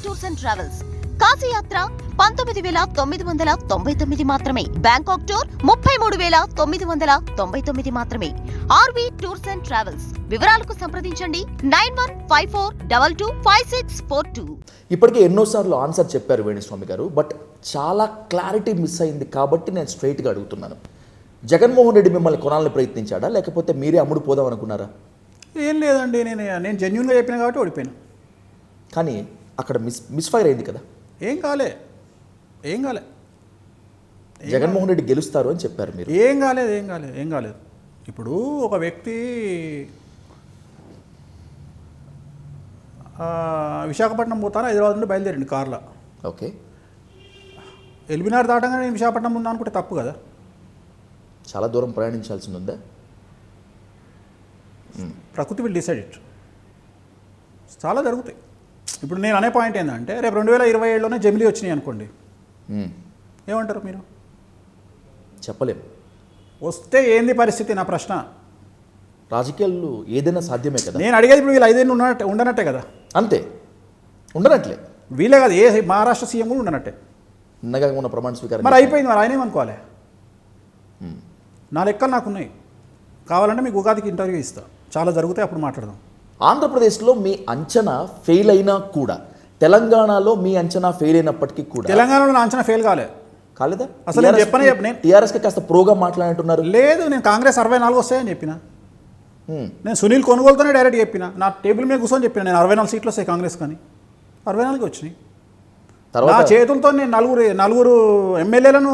Tours and travels. కాశీయాత్ర 19,999 మాత్రమే. Bangkok tour 33,999 మాత్రమే. RV tours and travels. వివరాలకు సంప్రదించండి 9154225642. ఇప్పటికే ఎన్నోసార్లు ఆన్సర్ చెప్పారు వేణుస్వామి గారు, బట్ చాలా క్లారిటీ మిస్ అయింది కాబట్టి నేను స్ట్రైట్గా అడుగుతున్నాను. జగన్మోహన్ రెడ్డి మిమ్మల్ని కొనాలని ప్రయత్నించాడా, లేకపోతే మీరే అమ్ముడు పోదాం అనుకున్నారా? ఏం లేదండి, నేను జెన్యున్గా చెప్పిన కాబట్టి ఓడిపోయాను. కానీ అక్కడ మిస్ఫైర్ అయింది కదా. ఏం కాలే. జగన్మోహన్ రెడ్డి గెలుస్తారు అని చెప్పారు మీరు. ఏం కాలేదు. ఇప్పుడు ఒక వ్యక్తి విశాఖపట్నం పోతాను, హైదరాబాద్ నుండి బయలుదేరండి కార్లో. ఓకే, ఎల్బినార్ దాటంగా నేను విశాఖపట్నం ఉన్నా అనుకుంటే తప్పు కదా. చాలా దూరం ప్రయాణించాల్సి ఉందా? ప్రకృతి విల్ డిసైడ్ ఇట్. చాలా జరుగుతాయి. ఇప్పుడు నేను అనే పాయింట్ ఏంటంటే, రేపు 2027లోనే జమిలీ వచ్చినాయి అనుకోండి, ఏమంటారు మీరు? చెప్పలేం. వస్తే ఏంది పరిస్థితి? నా ప్రశ్న. రాజకీయాలు ఏదైనా సాధ్యమే కదా. నేను అడిగేది ఇప్పుడు వీళ్ళు 5 ఏళ్ళు ఉండనట్టే కదా. అంతే, ఉండనట్లే. వీళ్ళే కదా, ఏ మహారాష్ట్ర సీఎం కూడా ఉండనట్టే. ఉన్నగా ఉన్న ప్రమాణ స్వీకారం మరి అయిపోయింది. మరి ఆయన ఏమనుకోవాలి? నా లెక్కలు నాకున్నాయి. కావాలంటే మీకు ఉగాదికి ఇంటర్వ్యూ ఇస్తా, చాలా జరుగుతాయి, అప్పుడు మాట్లాడదాం. ఆంధ్రప్రదేశ్లో మీ అంచనా ఫెయిల్ అయినా కూడా, తెలంగాణలో మీ అంచనా ఫెయిల్ అయినప్పటికీ కూడా, తెలంగాణలో నా అంచనా ఫెయిల్ కాలేదా? అసలు నేను చెప్పనే టీఆర్ఎస్కి కాస్త ప్రోగా మాట్లాడుతున్నారు. లేదు, నేను కాంగ్రెస్ 64 వస్తాయని చెప్పిన. నేను సునీల్ కొనుగోలుతోనే డైరెక్ట్ చెప్పిన, నా టేబుల్ మీద కూర్చొని చెప్పిన, నేను 64 సీట్లు వస్తాయి కాంగ్రెస్ కానీ 64 వచ్చినాయి. నా చేతులతో నేను నలుగురు ఎమ్మెల్యేలను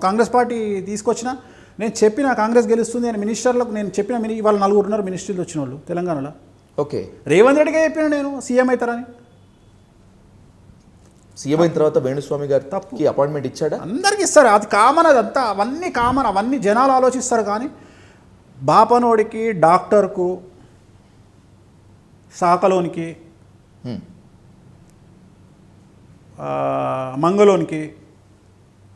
కాంగ్రెస్ పార్టీ తీసుకొచ్చిన. నేను చెప్పిన కాంగ్రెస్ గెలుస్తుంది అని మినిస్టర్లకు నేను చెప్పిన. ఇవాళ 4 ఉన్నారు మినిస్టర్లు వచ్చిన వాళ్ళు తెలంగాణలో. ఓకే, రేవంత్ రెడ్డిగా చెప్పిన నేను సీఎం అవుతారని. సీఎం అయిన తర్వాత వేణుస్వామి గారు తప్పుకి అపాయింట్మెంట్ ఇచ్చాడా? అందరికి ఇస్తారు, అది కామన్. అదంతా అవన్నీ కామన్, అవన్నీ జనాలు ఆలోచిస్తారు. కానీ బాపనోడికి, డాక్టర్కు, శాఖలోనికి, మంగళోనికి,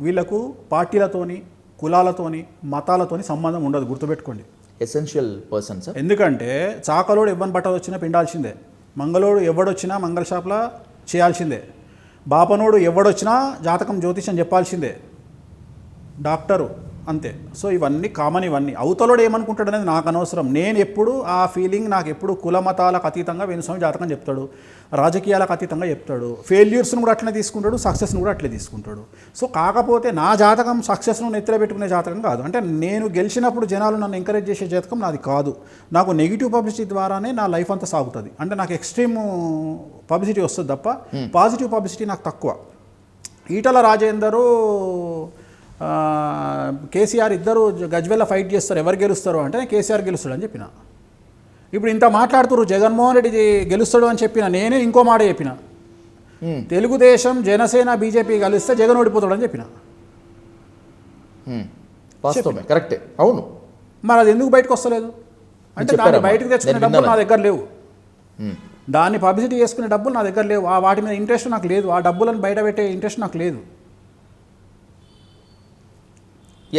వీళ్లకు పార్టీలతోని, కులాలతోని, మతాలతోని సంబంధం ఉండదు, గుర్తుపెట్టుకోండి. Essential person sir. ఎందుకంటే చాకలోడు ఎవ్వని బట్ట వచ్చినా పిండాల్సిందే, మంగళోడు ఎవడొచ్చినా మంగళ షాప్లా చేయాల్సిందే, బాపనోడు ఎవడొచ్చినా జాతకం జ్యోతిషం చెప్పాల్సిందే, డాక్టరు అంతే. సో ఇవన్నీ కామన్. ఇవన్నీ అవతలోడు ఏమనుకుంటాడు అనేది నాకు అనవసరం. నేను ఎప్పుడు ఆ ఫీలింగ్, నాకు ఎప్పుడు కుల మతాలకు అతీతంగా వేణుస్వామి జాతకం చెప్తాడు, రాజకీయాలకు అతీతంగా చెప్తాడు. ఫెయిల్యూర్స్ను కూడా అట్లనే తీసుకుంటాడు, సక్సెస్ను కూడా అట్లే తీసుకుంటాడు. సో కాకపోతే నా జాతకం సక్సెస్ను నెత్తిలో పెట్టుకునే జాతకం కాదు. అంటే నేను గెలిచినప్పుడు జనాలు నన్ను ఎంకరేజ్ చేసే జాతకం నాది కాదు. నాకు నెగిటివ్ పబ్లిసిటీ ద్వారానే నా లైఫ్ అంతా సాగుతుంది. అంటే నాకు ఎక్స్ట్రీమ్ పబ్లిసిటీ వస్తుంది తప్ప పాజిటివ్ పబ్లిసిటీ నాకు తక్కువ. ఈటల రాజేందరు, కేసీఆర్ ఇద్దరు గజ్వెల్ల ఫైట్ చేస్తారు, ఎవరు గెలుస్తారు అంటే కేసీఆర్ గెలుస్తాడు అని చెప్పిన. ఇప్పుడు ఇంత మాట్లాడుతున్నారు జగన్మోహన్ రెడ్డి గెలుస్తాడు అని చెప్పిన. నేనే ఇంకో మాట చెప్పిన, తెలుగుదేశం, జనసేన, బీజేపీ కలిస్తే జగన్ ఓడిపోతాడు అని చెప్పిన. కరెక్టే, అవును. మరి అది ఎందుకు బయటకు వస్తలేదు అంటే, దాన్ని బయటకు తెచ్చుకునే డబ్బులు నా దగ్గర లేవు, దాన్ని పబ్లిసిటీ చేసుకునే డబ్బులు నా దగ్గర లేవు, వాటి మీద ఇంట్రెస్ట్ నాకు లేదు, ఆ డబ్బులను బయట పెట్టే ఇంట్రెస్ట్ నాకు లేదు.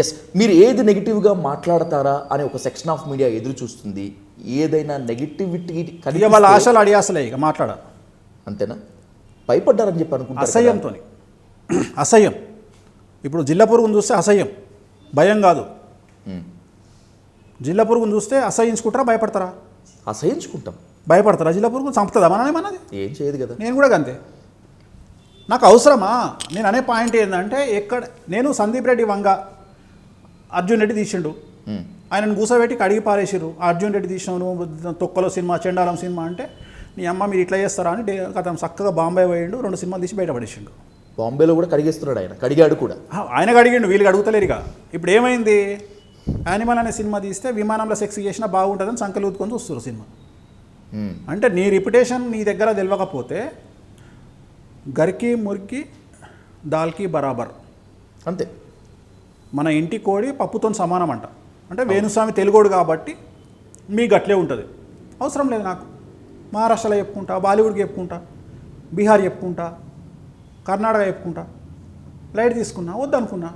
ఎస్, మీరు ఏది నెగిటివ్గా మాట్లాడతారా అని ఒక సెక్షన్ ఆఫ్ మీడియా ఎదురు చూస్తుంది. ఏదైనా నెగిటివిటీ వాళ్ళ ఆశలు అడియాసలే ఇక మాట్లాడ, అంతేనా? భయపడ్డారని చెప్పి అనుకుంటారు. అసహ్యంతో, అసహ్యం. ఇప్పుడు జిల్లా పురుగును చూస్తే అసహ్యం, భయం కాదు. జిల్లా పురుగును చూస్తే అసహ్యించుకుంటారా, భయపడతారా? అసహ్యించుకుంటాం. భయపడతారా? జిల్లా పురుగు చంపుతుందా మనది? ఏం చేయదు కదా. నేను కూడా అంతే. నాకు అవసరమా? నేను అనే పాయింట్ ఏంటంటే, నేను సందీప్ రెడ్డి వంగ అర్జున్ రెడ్డి తీసిండు, ఆయనను కూసబెట్టి కడిగి పారేసిరు. అర్జున్ రెడ్డి తీసినాను, తొక్కలో సినిమా, చెండాలం సినిమా అంటే, నీ అమ్మ మీరు ఇట్లా చేస్తారా అని అతను చక్కగా బాంబే పోయిండు, 2 సినిమాలు తీసి బయటపడేసిండు. బాంబేలో కూడా కడిగేస్తున్నాడు ఆయన, కడిగాడు కూడా. ఆయన కడిగిండు, వీళ్ళు అడుగుతలేరుగా. ఇప్పుడు ఏమైంది, యానిమల్ అనే సినిమా తీస్తే విమానంలో సెక్స్ చేసినా బాగుంటుందని సంకలు ఊదుకొని చూస్తారు సినిమా. అంటే నీ రిప్యుటేషన్ నీ దగ్గర తెలియకపోతే గరికి మురికి దాల్కి బరాబర్ అంతే. మన ఇంటి కోడి పప్పుతో సమానం అంట. అంటే వేణుస్వామి తెలుగోడు కాబట్టి మీ గట్లే ఉంటుంది. అవసరం లేదు నాకు. మహారాష్ట్రలో చెప్పుకుంటా, బాలీవుడ్కి చెప్పుకుంటా, బీహార్ చెప్పుకుంటా, కర్ణాటక చెప్పుకుంటా, లైట్ తీసుకున్నా, వద్దనుకున్నా.